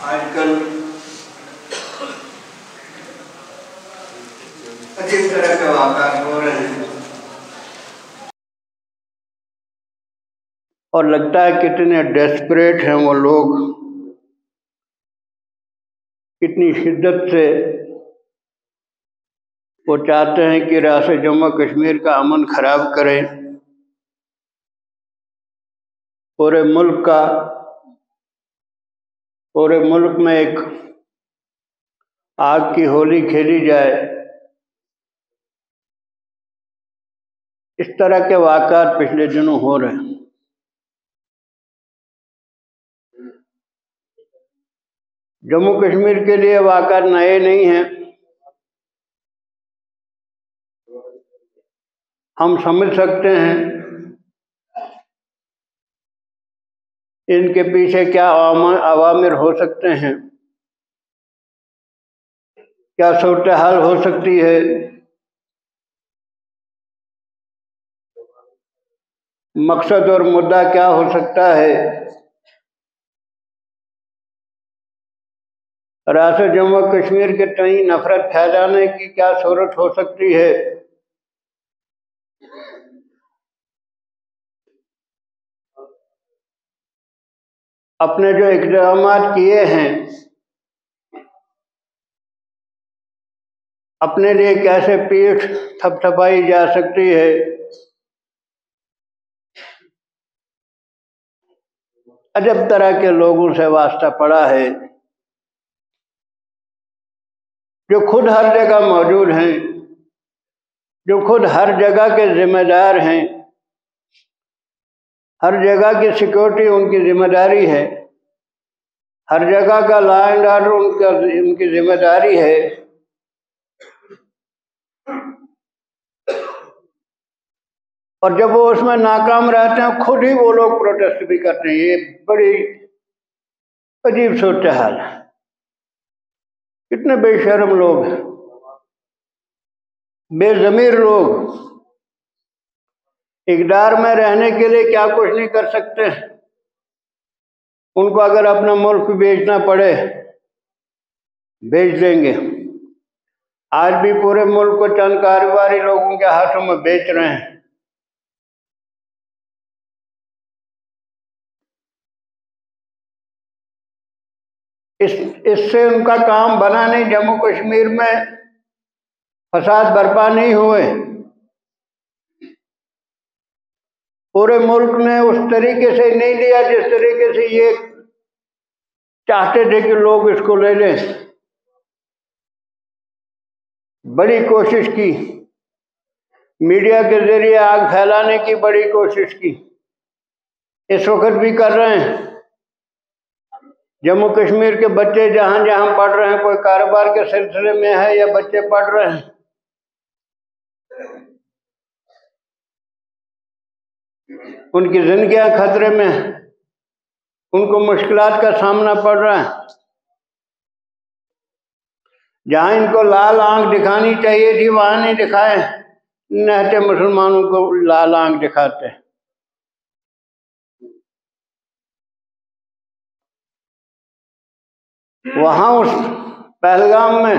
आजकल अजीब तरह के वाक़यात हो रहे हैं और लगता है कितने डेस्परेट हैं वो लोग, कितनी शिद्दत से वो चाहते हैं कि रियासत जम्मू कश्मीर का अमन खराब करें, पूरे मुल्क में एक आग की होली खेली जाए। इस तरह के वाक़यात पिछले दिनों हो रहे हैं। जम्मू कश्मीर के लिए वाक़यात नए नहीं हैं। हम समझ सकते हैं इनके पीछे क्या अवामिर हो सकते हैं, क्या सूरत हाल हो सकती है। मकसद और मुद्दा क्या हो सकता है। रियासत जम्मू कश्मीर के तई नफरत फैलाने की क्या सूरत हो सकती है। अपने जो इक़दामात किए हैं, अपने लिए कैसे पीठ थपथपाई जा सकती है। अजब तरह के लोगों से वास्ता पड़ा है जो खुद हर जगह मौजूद हैं, जो खुद हर जगह के जिम्मेदार हैं। हर जगह की सिक्योरिटी उनकी जिम्मेदारी है, हर जगह का लॉ एंड ऑर्डर उनकी जिम्मेदारी है। और जब वो उसमें नाकाम रहते हैं, खुद ही वो लोग प्रोटेस्ट भी करते हैं। ये बड़ी अजीब सूरत हाल है। कितने बेशर्म लोग हैं, बेज़मीर लोग, इक़दार में रहने के लिए क्या कुछ नहीं कर सकते। उनको अगर अपना मुल्क बेचना पड़े, बेच देंगे। आज भी पूरे मुल्क को चंद कारोबारी लोगों के हाथों में बेच रहे हैं। इससे उनका काम बना नहीं। जम्मू कश्मीर में फसाद बर्पा नहीं हुए। पूरे मुल्क ने उस तरीके से नहीं लिया जिस तरीके से ये चाहते थे कि लोग इसको ले लें। बड़ी कोशिश की, मीडिया के जरिए आग फैलाने की बड़ी कोशिश की, इस वक्त भी कर रहे हैं। जम्मू कश्मीर के बच्चे जहां जहां पढ़ रहे हैं, कोई कारोबार के सिलसिले में है या बच्चे पढ़ रहे हैं, उनकी जिंदगियां खतरे में हैं, उनको मुश्किलात का सामना पड़ रहा है। जहां इनको लाल आंख दिखानी चाहिए थी वहां नहीं दिखाए, नहते मुसलमानों को लाल आंख दिखाते हैं। वहां उस पहलगाम में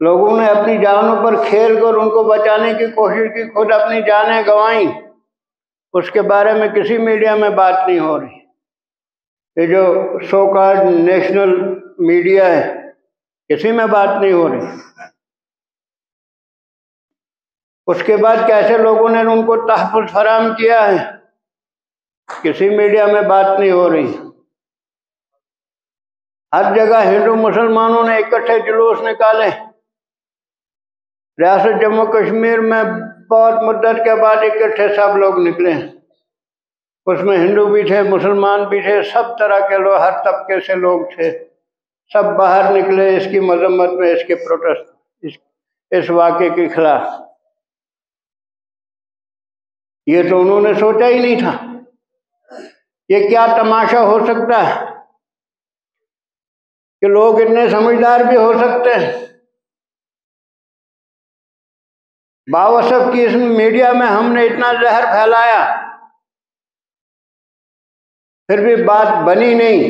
लोगों ने अपनी जानों पर खेल कर उनको बचाने की कोशिश की, खुद अपनी जानें गंवाई। उसके बारे में किसी मीडिया में बात नहीं हो रही। ये जो सो कॉल्ड नेशनल मीडिया है, किसी में बात नहीं हो रही। उसके बाद कैसे लोगों ने उनको तहफ़्फ़ुज़ फराहम किया है, किसी मीडिया में बात नहीं हो रही। हर जगह हिंदू मुसलमानों ने इकट्ठे जुलूस निकाले। रियासत जम्मू कश्मीर में बहुत मुद्दत के बाद इकट्ठे सब लोग निकले। उसमें हिंदू भी थे, मुसलमान भी थे, सब तरह के लोग, हर तबके से लोग थे। सब बाहर निकले इसकी मजम्मत में, इसके प्रोटेस्ट, इस वाक़े के खिलाफ। ये तो उन्होंने सोचा ही नहीं था। ये क्या तमाशा हो सकता है कि लोग इतने समझदार भी हो सकते हैं। बावसफ की इस मीडिया में हमने इतना जहर फैलाया, फिर भी बात बनी नहीं।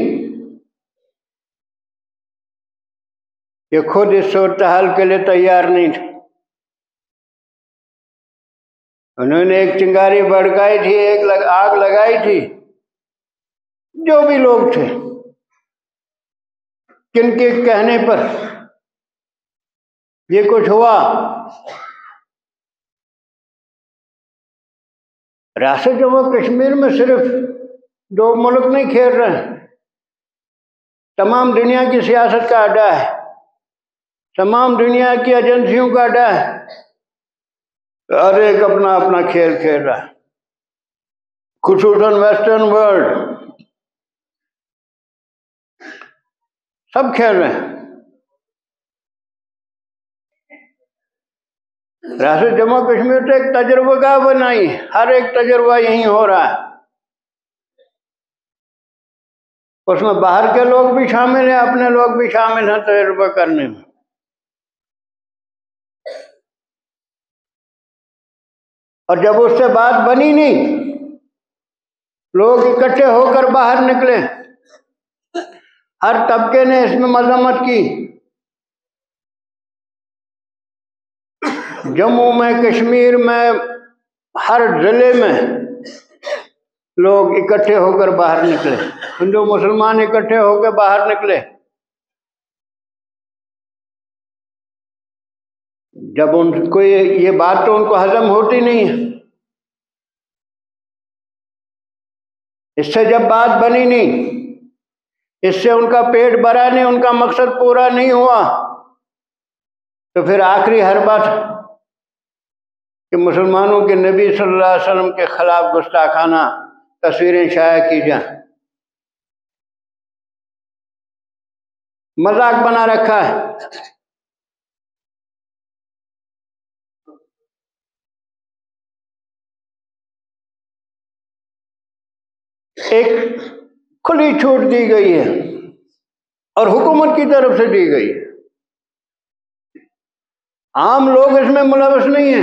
ये खुद इस सूरत हाल के लिए तैयार नहीं थे। उन्होंने एक चिंगारी भड़काई थी, एक आग लगाई थी। जो भी लोग थे, किनके कहने पर ये कुछ हुआ। रियासत जम्मू कश्मीर में सिर्फ 2 मुल्क नहीं खेल रहे हैं, तमाम दुनिया की सियासत का अड्डा है, तमाम दुनिया की एजेंसियों का अड्डा है। हर एक अपना अपना खेल खेल रहा है, खुसूसन वेस्टर्न वर्ल्ड सब खेल रहे हैं। रियासत जम्मू कश्मीर तो एक तजुर्बा बनाई, हर एक तजुर्बा यही हो रहा है। उसमें बाहर के लोग भी शामिल हैं, अपने लोग भी शामिल हैं तजुर्बा करने में। और जब उससे बात बनी नहीं, लोग इकट्ठे होकर बाहर निकले, हर तबके ने इसमें मजम्मत की। जम्मू में, कश्मीर में, हर जिले में लोग इकट्ठे होकर बाहर निकले, हिंदू मुसलमान इकट्ठे होकर बाहर निकले। जब उनको ये बात तो उनको हजम होती नहीं है, इससे जब बात बनी नहीं, इससे उनका पेट भरा नहीं, उनका मकसद पूरा नहीं हुआ, तो फिर आखिरी हर बात कि मुसलमानों के नबी सल्लल्लाहु अलैहि वसल्लम के खिलाफ गुस्ताखाना तस्वीरें शाया की जाए, मजाक बना रखा है। एक खुली छूट दी गई है और हुकूमत की तरफ से दी गई है, आम लोग इसमें मुलविस नहीं है।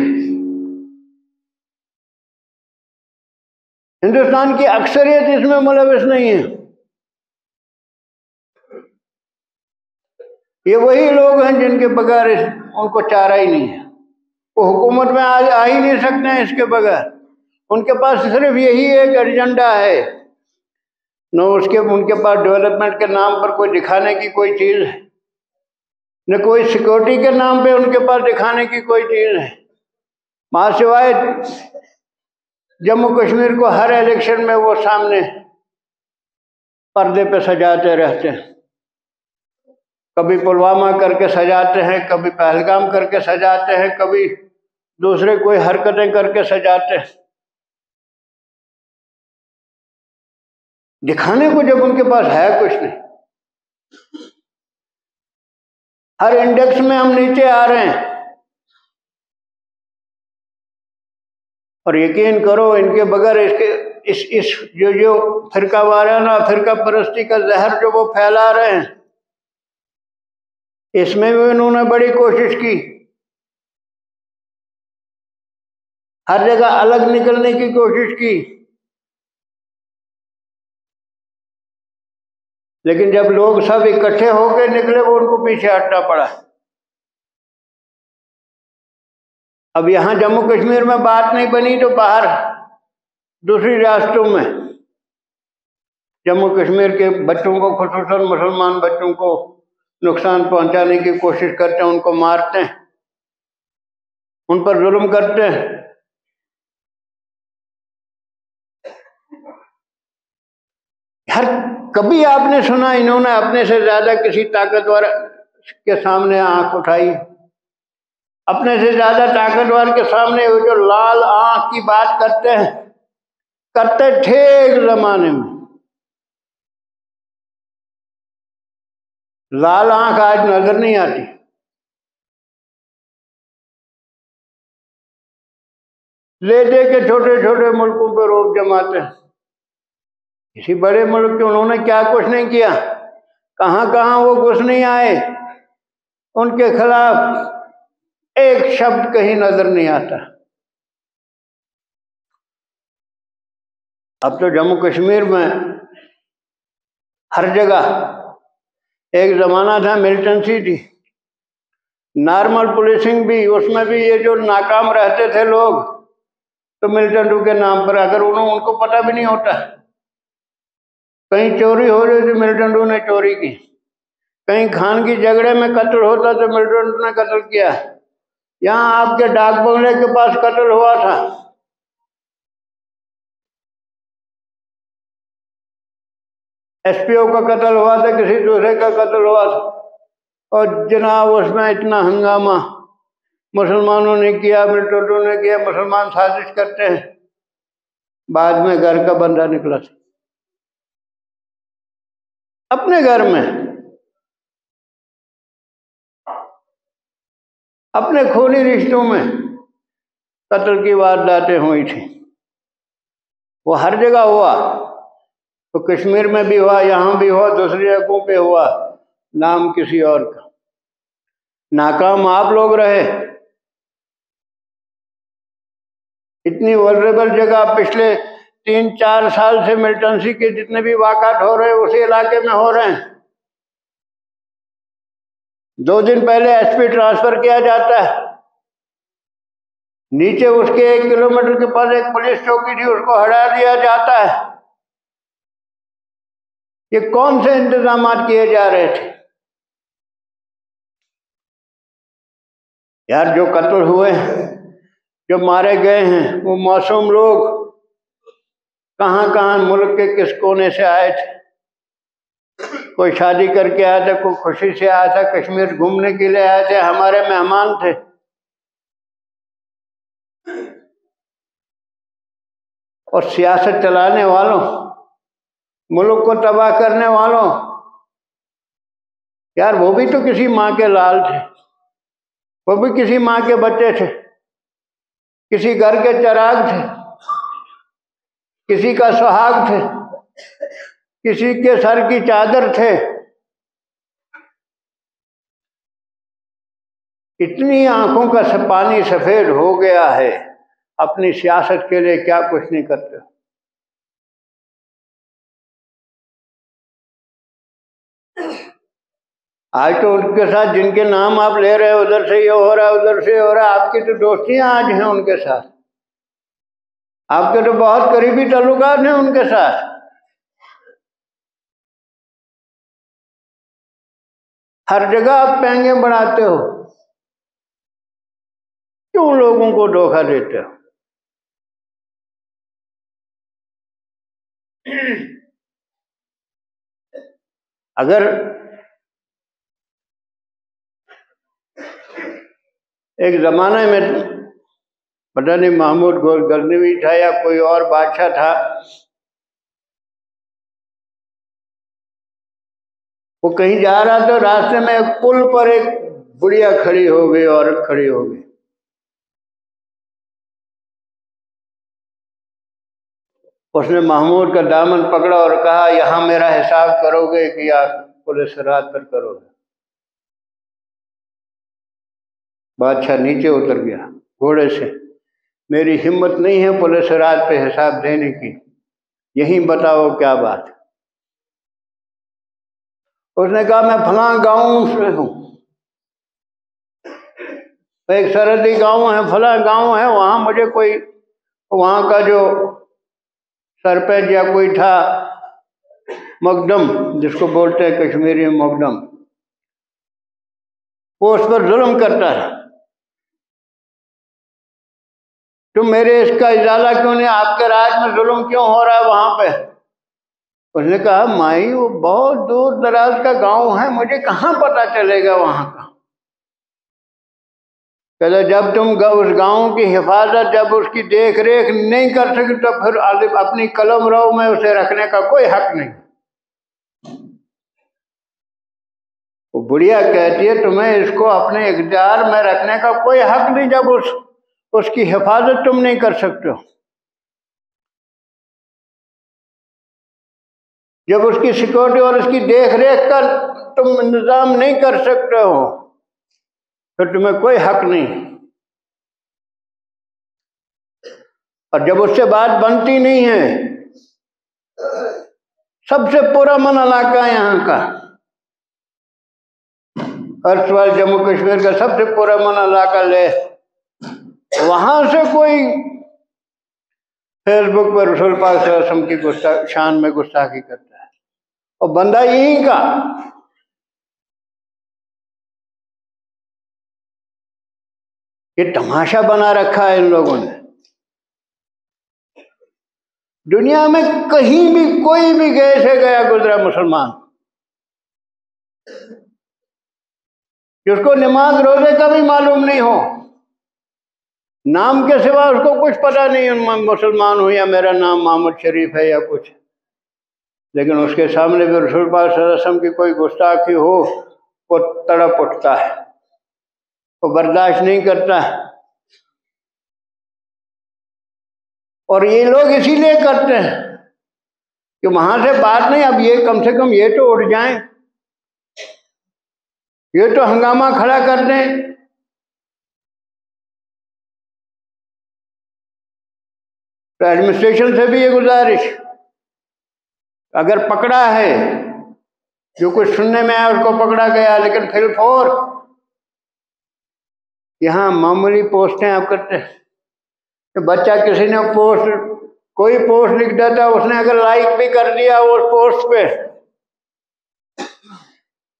हिंदुस्तान की अक्सरियत इसमें मुलविस नहीं है। ये वही लोग हैं जिनके बगैर उनको चारा ही नहीं है, वो हुकूमत में आ ही नहीं सकते हैं इसके बगैर। उनके पास सिर्फ यही एक एजेंडा है, न उनके पास डेवलपमेंट के नाम पर कोई दिखाने की कोई चीज़ है, न कोई सिक्योरिटी के नाम पे उनके पास दिखाने की कोई चीज़ है। वहाँ सिवाय जम्मू कश्मीर को हर इलेक्शन में वो सामने पर्दे पे सजाते रहते हैं। कभी पुलवामा करके सजाते हैं, कभी पहलगाम करके सजाते हैं, कभी दूसरे कोई हरकतें करके सजाते हैं। दिखाने को जब उनके पास है कुछ नहीं। हर इंडेक्स में हम नीचे आ रहे हैं, और यकीन करो इनके बगैर इस जो फिरका वाराना, फिरका परस्ती का जहर जो वो फैला रहे हैं, इसमें भी उन्होंने बड़ी कोशिश की, हर जगह अलग निकलने की कोशिश की। लेकिन जब लोग सब इकट्ठे होकर निकले, वो उनको पीछे हटना पड़ा। अब यहाँ जम्मू कश्मीर में बात नहीं बनी तो बाहर दूसरी रियासतों में जम्मू कश्मीर के बच्चों को, खुसूसन मुसलमान बच्चों को नुकसान पहुंचाने की कोशिश करते हैं, उनको मारते हैं, उन पर जुल्म करते हैं। हर कभी आपने सुना इन्होंने अपने से ज्यादा किसी ताकतवर के सामने आंख उठाई? अपने से ज्यादा ताकतवर के सामने वो जो लाल आंख की बात करते हैं, करते थे एक जमाने में। लाल आंख आज नजर नहीं आती। ले दे के छोटे छोटे मुल्कों पर रोक जमाते हैं। किसी बड़े मुल्क के उन्होंने क्या कुछ नहीं किया, कहां कहां वो घुस नहीं आए, उनके खिलाफ एक शब्द कहीं नजर नहीं आता। अब तो जम्मू कश्मीर में हर जगह, एक जमाना था मिलिटेंसी थी, नॉर्मल पुलिसिंग भी, उसमें भी ये जो नाकाम रहते थे लोग, तो मिल्टन टू के नाम पर, अगर उनको पता भी नहीं होता, कहीं चोरी हो रही थी मिल्टन टू ने चोरी की, कहीं खान की झगड़े में कत्ल होता तो मिल्टन टू ने कत्ल किया। यहाँ आपके डाक बंगले के पास कत्ल हुआ था, एसपीओ का कत्ल हुआ था, किसी दूसरे का कत्ल हुआ था, और जनाब उसमें इतना हंगामा मुसलमानों ने किया, मिल्टन टू ने किया, मुसलमान साजिश करते हैं। बाद में घर का बंदा निकला था, अपने घर में अपने खूनी रिश्तों में कत्ल की वारदातें हुई थी। वो हर जगह हुआ, तो कश्मीर में भी हुआ, यहाँ भी हुआ, दूसरी जगहों पे हुआ, नाम किसी और का। नाकाम आप लोग रहे। इतनी वल्नरेबल जगह पिछले 3-4 साल से मिलिटेंसी के जितने भी वाक़ात हो रहे हैं उसी इलाके में हो रहे हैं। 2 दिन पहले एसपी ट्रांसफर किया जाता है, नीचे उसके 1 किलोमीटर के पास एक पुलिस चौकी थी, उसको हटा दिया जाता है। ये कौन से इंतजाम किए जा रहे थे? यार, जो कत्ल हुए हैं, जो मारे गए हैं, वो मासूम लोग कहाँ कहाँ मुल्क के किस कोने से आए थे। कोई शादी करके आया था, कोई खुशी से आया था, कश्मीर घूमने के लिए आए थे, हमारे मेहमान थे। और सियासत चलाने वालों, मुल्क को तबाह करने वालों, यार वो भी तो किसी माँ के लाल थे, वो भी किसी माँ के बच्चे थे, किसी घर के चिराग थे, किसी का सुहाग थे, किसी के सर की चादर थे। इतनी आंखों का पानी सफेद हो गया है, अपनी सियासत के लिए क्या कुछ नहीं करते। आज तो उनके साथ जिनके नाम आप ले रहे हैं, उधर से ये हो रहा है, उधर से हो रहा है, आपकी तो दोस्तियां आज हैं उनके साथ, आपके तो बहुत करीबी ताल्लुकात हैं उनके साथ। हर जगह आप पैंगे बढ़ाते हो, क्यों लोगों को धोखा देते हो? अगर एक जमाने में पता नहीं महमूद गजनवी था या कोई और बादशाह था, वो कहीं जा रहा था, रास्ते में एक पुल पर एक बुढ़िया खड़ी हो गई, औरत खड़ी हो गई। उसने महमूद का दामन पकड़ा और कहा, यहाँ मेरा हिसाब करोगे कि या पुलिस रात पर करोगे? बादशाह नीचे उतर गया घोड़े से, मेरी हिम्मत नहीं है पुलिस रात पे हिसाब देने की, यही बताओ क्या बात है। उसने कहा, मैं फलां गांव से हूँ, एक सरहदी गांव है, फलां गांव है, वहां मुझे कोई, वहां का जो सरपंच या कोई था, मकदम जिसको बोलते हैं कश्मीरी में मकदम, वो उस पर जुल्म करता है, तुम मेरे इसका इजाला क्यों नहीं, आपके राज में जुल्म क्यों हो रहा है वहां पे? उसने कहा, माई वो बहुत दूर दराज का गांव है, मुझे कहाँ पता चलेगा वहां का। कहते जब तुम उस गांव की हिफाजत, जब उसकी देख रेख नहीं कर सके, तो फिर अपनी कलम रो में उसे रखने का कोई हक नहीं। वो बुढ़िया कहती है, तुम्हें इसको अपने इख्तियार में रखने का कोई हक नहीं, जब उसकी हिफाजत तुम नहीं कर सकते हो, जब उसकी सिक्योरिटी और उसकी देख रेख का तुम इंतजाम नहीं कर सकते हो, तो तुम्हें कोई हक नहीं। और जब उससे बात बनती नहीं है, सबसे पुरअमन इलाका यहाँ का, अर्सवाल जम्मू कश्मीर का सबसे पुरअमन इलाका ले, वहां से कोई फेसबुक पर रसूल पाक सल्लल्लाहु अलैहि वसल्लम की शान में गुस्ताखी करता है, और बंदा यहीं का। ये तमाशा बना रखा है इन लोगों ने। दुनिया में कहीं भी कोई भी गए से गया गुजरा मुसलमान, जिसको नमाज रोजे का भी मालूम नहीं हो, नाम के सिवा उसको कुछ पता नहीं, मैं मुसलमान हूं या मेरा नाम मोहम्मद शरीफ है या कुछ, लेकिन उसके सामने भी रसूल पाक सल्लल्लाहु अलैहि वसल्लम की कोई गुस्ताखी हो वो तड़प उठता है, वो बर्दाश्त नहीं करता है। और ये लोग इसीलिए करते हैं कि वहां से बात नहीं, अब ये कम से कम ये तो उठ जाएं, ये तो हंगामा खड़ा कर दें। तो एडमिनिस्ट्रेशन से भी ये गुजारिश, अगर पकड़ा है, जो कुछ सुनने में आया उसको पकड़ा गया, लेकिन फिर फोर यहाँ मामूली पोस्टें आप करते हैं। तो बच्चा किसी ने कोई पोस्ट लिख देता, उसने अगर लाइक भी कर दिया उस पोस्ट पे,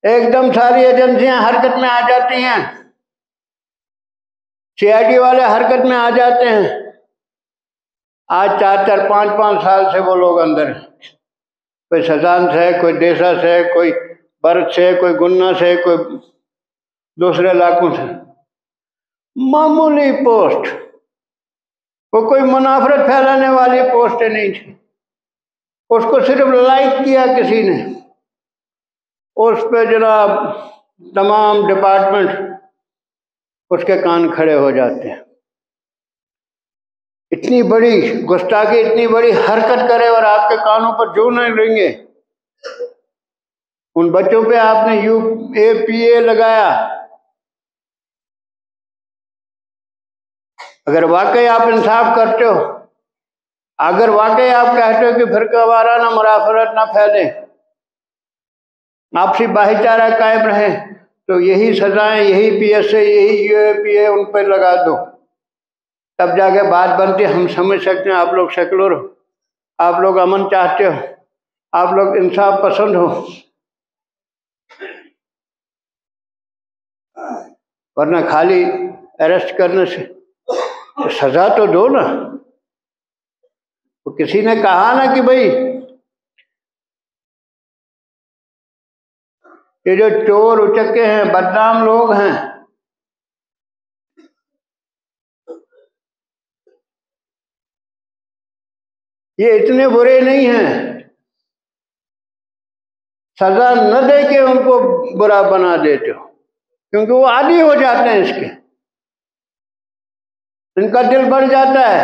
एकदम सारी एजेंसियां हरकत में आ जाती हैं, सीआईडी वाले हरकत में आ जाते हैं। आज 4-4, 5-5 साल से वो लोग अंदर हैं, कोई सजान से, कोई देसा से, कोई बर्द से, कोई गुन्ना से, कोई दूसरे इलाकों से। मामूली पोस्ट, वो कोई मुनाफरत फैलाने वाली पोस्ट नहीं थी, उसको सिर्फ लाइक किया किसी ने, उस पे जनाब तमाम डिपार्टमेंट उसके कान खड़े हो जाते हैं। इतनी बड़ी गुस्ताखी, इतनी बड़ी हरकत करे और आपके कानों पर जो नहीं लेंगे। उन बच्चों पे आपने UAPA लगाया, अगर वाकई आप इंसाफ करते हो, अगर वाकई आप कहते हो कि फिरका वाराना मुनाफरत ना फैले, आपसी भाईचारा कायम रहे, तो यही सजाएं, यही PSA, यही UAPA उन पर लगा दो, तब जाके बात बनती। हम समझ सकते हैं आप लोग सेकुलर हो, आप लोग अमन चाहते हो, आप लोग इंसाफ पसंद हो, वरना खाली अरेस्ट करने से सजा तो दो ना। तो किसी ने कहा ना कि भाई ये जो चोर उचक्के हैं, बदनाम लोग हैं, ये इतने बुरे नहीं हैं, सजा न दे के उनको बुरा बना देते हो, क्योंकि वो आदी हो जाते हैं इसके। इनका दिल बढ़ जाता है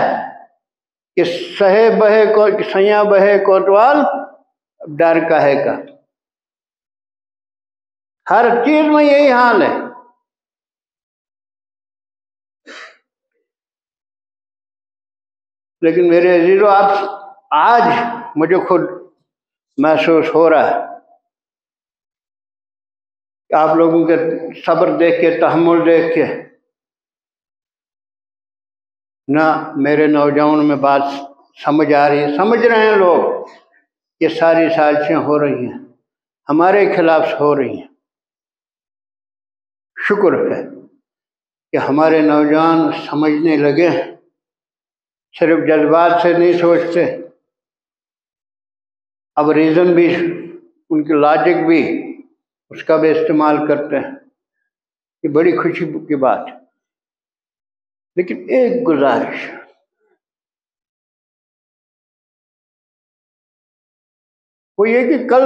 कि सहे बहे को सैया बहे कोतवाल, डर काहे का। हर चीज में यही हाल है। लेकिन मेरे अजीजों, आप आज मुझे खुद महसूस हो रहा है कि आप लोगों के सब्र देख के, तहम्मुल देख के, ना मेरे नौजवानों में बात समझ आ रही है, समझ रहे हैं लोग ये सारी साजिशें हो रही हैं, हमारे खिलाफ हो रही हैं। शुक्र है कि हमारे नौजवान समझने लगे, सिर्फ जज्बात से नहीं सोचते, अब रीज़न भी, उनकी लॉजिक भी, उसका भी इस्तेमाल करते हैं। ये बड़ी खुशी की बात है। लेकिन एक गुजारिश, वो ये कि कल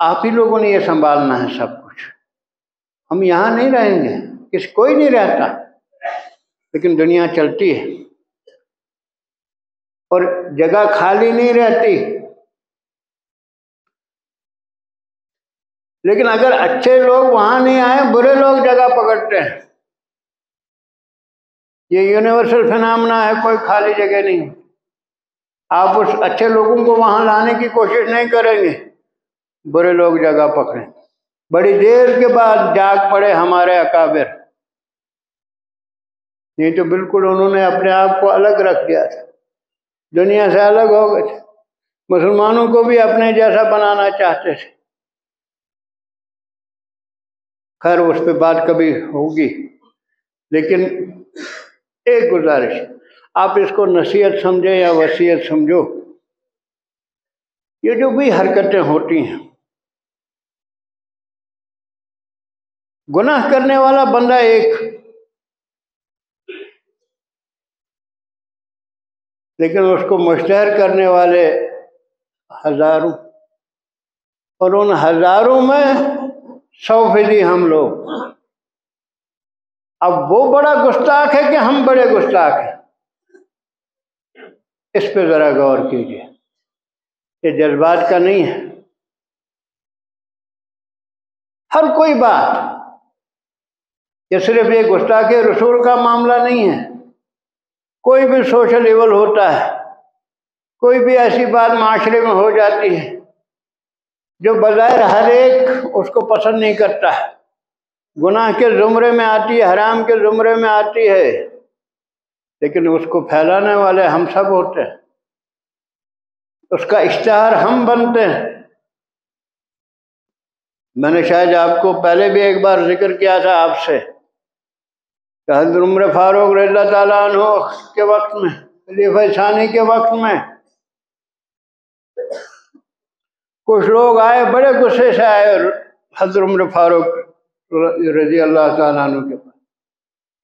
आप ही लोगों ने ये संभालना है सब कुछ। हम यहाँ नहीं रहेंगे, कोई नहीं रहता, लेकिन दुनिया चलती है और जगह खाली नहीं रहती। लेकिन अगर अच्छे लोग वहां नहीं आए, बुरे लोग जगह पकड़ते हैं। ये यूनिवर्सल फिनोमेना है, कोई खाली जगह नहीं। आप उस अच्छे लोगों को वहां लाने की कोशिश नहीं करेंगे, बुरे लोग जगह पकड़ें। बड़ी देर के बाद जाग पड़े हमारे अकाबिर, नहीं तो बिल्कुल उन्होंने अपने आप को अलग रख दिया था, दुनिया से अलग हो गए थे। मुसलमानों को भी अपने जैसा बनाना चाहते थे। खैर उस पर बात कभी होगी, लेकिन एक गुजारिश, आप इसको नसीहत समझे या वसीयत समझो, ये जो भी हरकतें होती हैं, गुनाह करने वाला बंदा एक, लेकिन उसको मुश्तहर करने वाले हजारों, और उन हजारों में 100% हम लोग। अब वो बड़ा गुस्ताख है कि हम बड़े गुस्ताख हैं, इस पे जरा गौर कीजिए। ये जज्बात का नहीं है। हर कोई बात, ये सिर्फ ये गुस्ताखी रसूल का मामला नहीं है। कोई भी सोशल इवल होता है, कोई भी ऐसी बात माशरे में हो जाती है जो बज़ाहिर हर एक उसको पसंद नहीं करता है, गुनाह के ज़ुमरे में आती है, हराम के ज़ुमरे में आती है, लेकिन उसको फैलाने वाले हम सब होते हैं, उसका इश्तिहार हम बनते हैं। मैंने शायद आपको पहले भी एक बार जिक्र किया था आपसे, हज़रत उमर फारूक रज़ियल्लाहु ताला अन्हु के वक्त में, खलीफा सानी के वक्त में, कुछ लोग आए, बड़े गुस्से से आए हज़रत उमर फारूक रज़ियल्लाहु ताला अन्हु के पास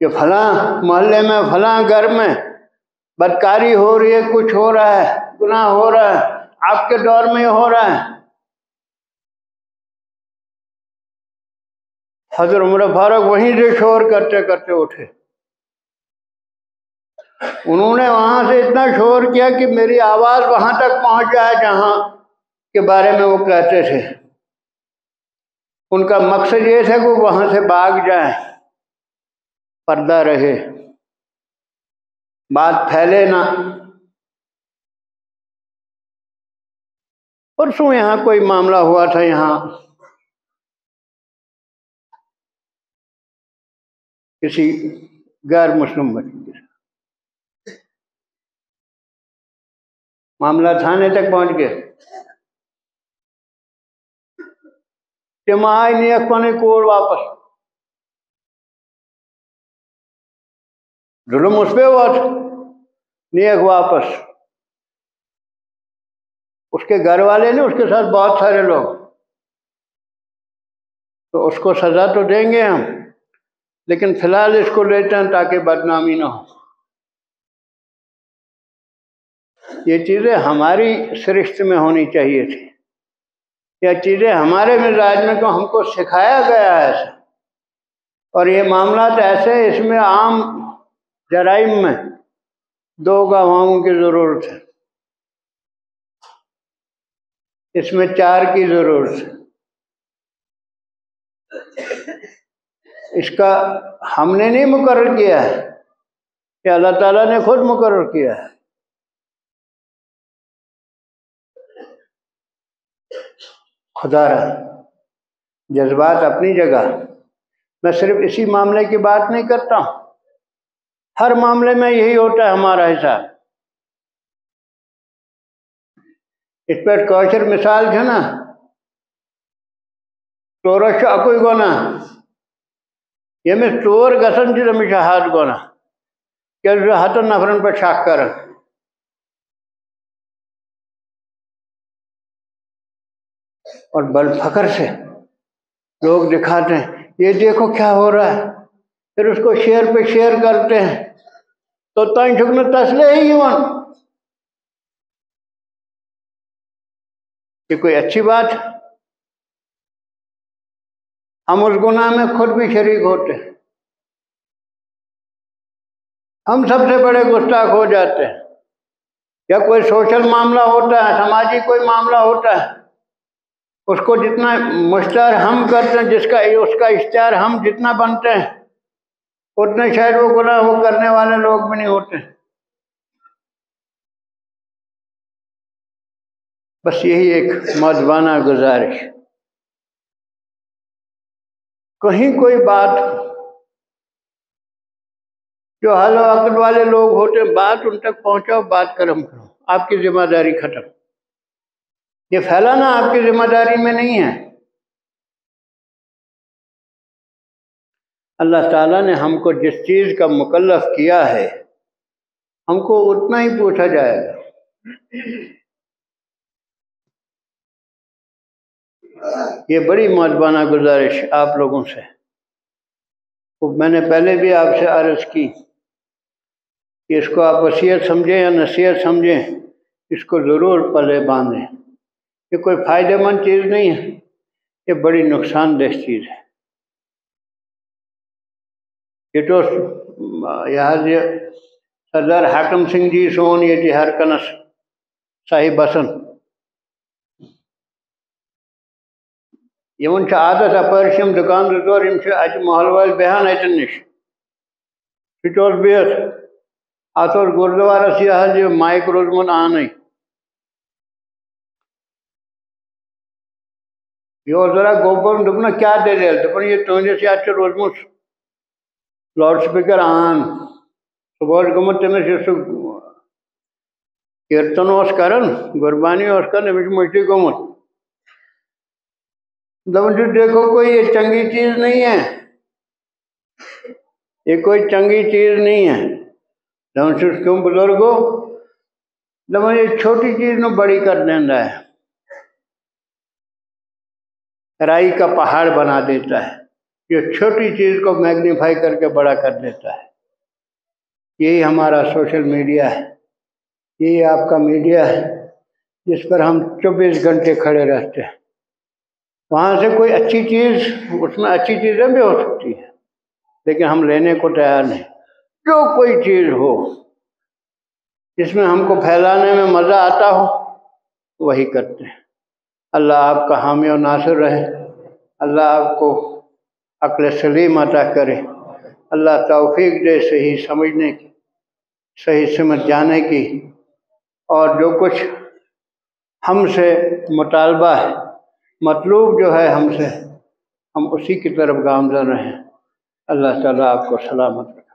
कि फलां मोहल्ले में, फलां घर में बदकारी हो रही है, कुछ हो रहा है, गुनाह हो रहा है, आपके दौर में हो रहा है। हज़रत उमर फारूक वहीं से शोर करते करते उठे। उन्होंने वहां से इतना शोर किया कि मेरी आवाज वहां तक पहुंच जाए जहां के बारे में वो कहते थे। उनका मकसद ये था कि वो वहां से भाग जाए, पर्दा रहे, बात फैले ना। परसों यहाँ कोई मामला हुआ था, यहाँ किसी गैर मुस्लिम बच्चे के साथ मामला थाने तक पहुंच गया। जमाई नियक पाने कोड़ वापस, जुल्म उस पे हुआ था, नियक वापस। उसके घर वाले ने, उसके साथ बहुत सारे लोग, तो उसको सजा तो देंगे हम, लेकिन फिलहाल इसको लेते हैं ताकि बदनामी ना हो। ये चीज़ें हमारी सरिश्त में होनी चाहिए थी, या चीज़ें हमारे मिजाज में, तो हमको सिखाया गया है ऐसा। और ये मामला तो ऐसे, इसमें आम जराइम में 2 गवाहों की ज़रूरत है, इसमें 4 की ज़रूरत है। इसका हमने नहीं मुकर्रर किया है, कि अल्लाह ताला ने खुद मुकर्रर किया है। खुदारा जज्बात अपनी जगह, मैं सिर्फ इसी मामले की बात नहीं करता हूँ, हर मामले में यही होता है हमारा हिसाब। इस पर कौशर मिसाल है ना, चोरश अकुई गोना ये में चोर गसन जी हमेशा हाथ गोना क्या हाथ नफरन पर शक कर, और बल फकर से लोग दिखाते हैं ये देखो क्या हो रहा है, फिर उसको शेयर पे शेयर करते हैं, तो तय ठुकन तसले ही वन, ये कोई अच्छी बात है? हम उस गुनाह में खुद भी शरीक होते हैं, हम सबसे बड़े गुस्ताख हो जाते हैं। या कोई सोशल मामला होता है, समाजी कोई मामला होता है, उसको जितना मुश्तहर हम करते हैं, जिसका उसका इश्तिहार हम जितना बनते हैं, उतने शायद वो गुनाह वो करने वाले लोग भी नहीं होते। बस यही एक मौजवाना गुजारिश। कहीं कोई बात जो हाल अकल वाले लोग होते बात उन तक पहुंचाओ, बात कर्म करो, आपकी जिम्मेदारी खत्म। ये फैलाना आपकी जिम्मेदारी में नहीं है। अल्लाह ताला ने हमको जिस चीज़ का मुकल्लफ किया है हमको उतना ही पूछा जाएगा। ये बड़ी मौजबाना गुजारिश आप लोगों से, तो मैंने पहले भी आपसे अर्ज़ की कि इसको आप वसीयत समझें या नसीहत समझें, इसको ज़रूर पले बांधें। ये कोई फ़ायदेमंद चीज़ नहीं है, ये बड़ी नुकसानदेह चीज़ है। ये तो यहाँ सरदार हाकम सिंह जी सोन ये जी हर कनस साहिब बसन यमन आदत अपर्शम दुकान तौर अच महल वाल बेहान अचन नश सह बिहत अत गुरुद्वारस यह माइक रोजमुत आन यह जरा गोबर दोपन क्या दलील दोपन ये तुंदिस ये रोजमुत लाउड स्पीकर आन सुबह गुमुत तमिस कीर्तन कर गुरबानी कर मुश्ती गुमुत दपन देखो कोई ये चंगी चीज़ नहीं है, ये कोई चंगी चीज़ नहीं है। दपन क्यों बुजुर्गो, दपन ये छोटी चीज़ न बड़ी कर देता है, राई का पहाड़ बना देता है, ये छोटी चीज़ को मैग्नीफाई करके बड़ा कर देता है। यही हमारा सोशल मीडिया है, यही आपका मीडिया है जिस पर हम 24 घंटे खड़े रहते हैं। वहाँ से कोई अच्छी चीज़, उसमें अच्छी चीज़ें भी हो सकती हैं लेकिन हम लेने को तैयार नहीं। जो कोई चीज़ हो जिसमें हमको फैलाने में मज़ा आता हो वही करते हैं। अल्लाह आपका हामी और नासिर रहे, अल्लाह आपको अक्ल सलीम अता करे, अल्लाह तौफीक दे सही समझने की, सही समझ जाने की, और जो कुछ हमसे मुतालबा है, मतलूब जो है हमसे, हम उसी की तरफ गामज़न रहें। अल्लाह ताला आपको सलामत रखे।